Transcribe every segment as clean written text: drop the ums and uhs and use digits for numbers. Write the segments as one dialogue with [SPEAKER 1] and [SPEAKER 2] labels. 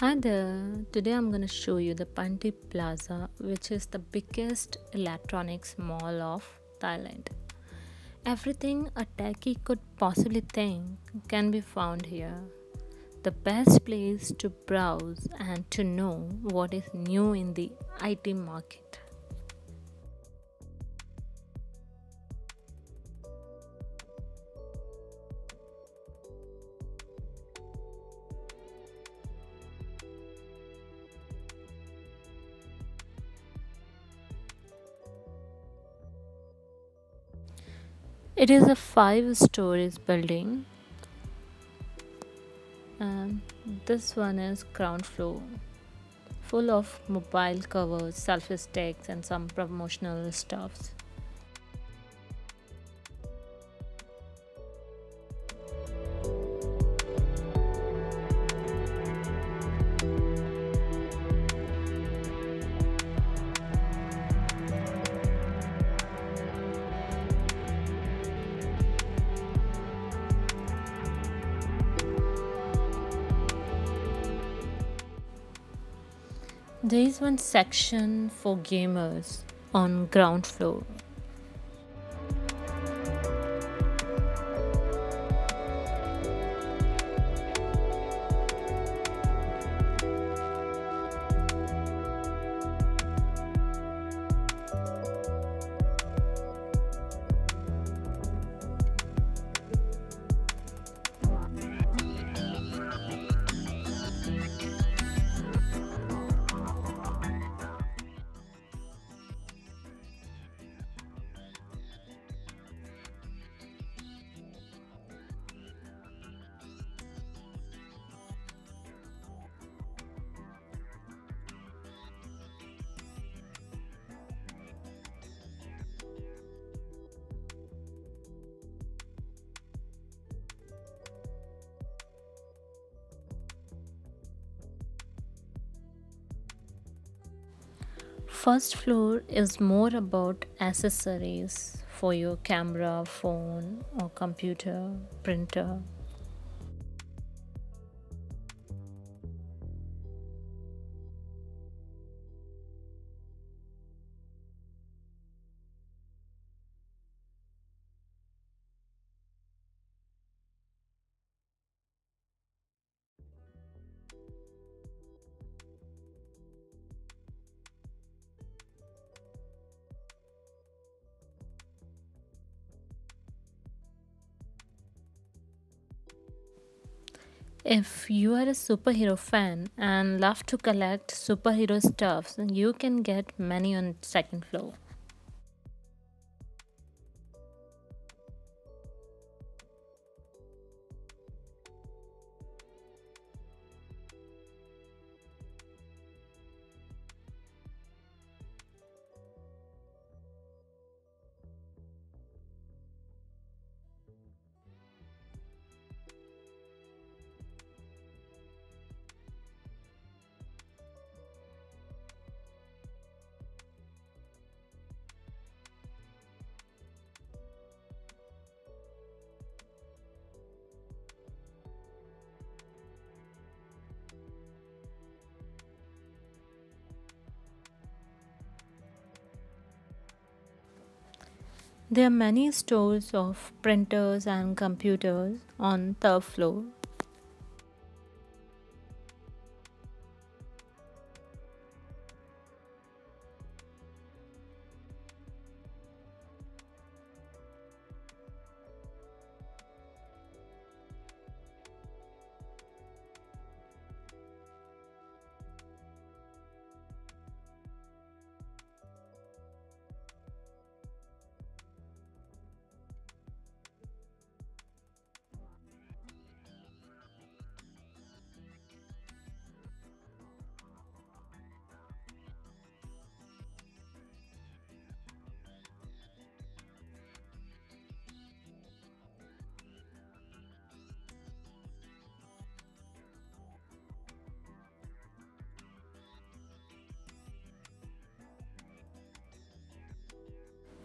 [SPEAKER 1] Hi there, today I'm going to show you the Pantip Plaza, which is the biggest electronics mall of Thailand. Everything a techie could possibly think can be found here. The best place to browse and to know what is new in the IT market. It is a 5 stories building, and this one is ground floor, full of mobile covers, selfie sticks, and some promotional stuffs. There is one section for gamers on ground floor. First floor is more about accessories for your camera, phone, or computer, printer. If you are a superhero fan and love to collect superhero stuffs, you can get many on second floor. There are many stores of printers and computers on third floor.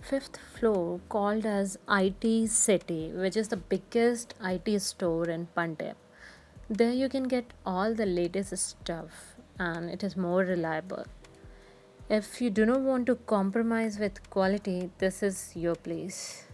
[SPEAKER 1] Fifth floor called as IT City, which is the biggest IT store in Pantip. There you can get all the latest stuff and it is more reliable. If you do not want to compromise with quality, this is your place.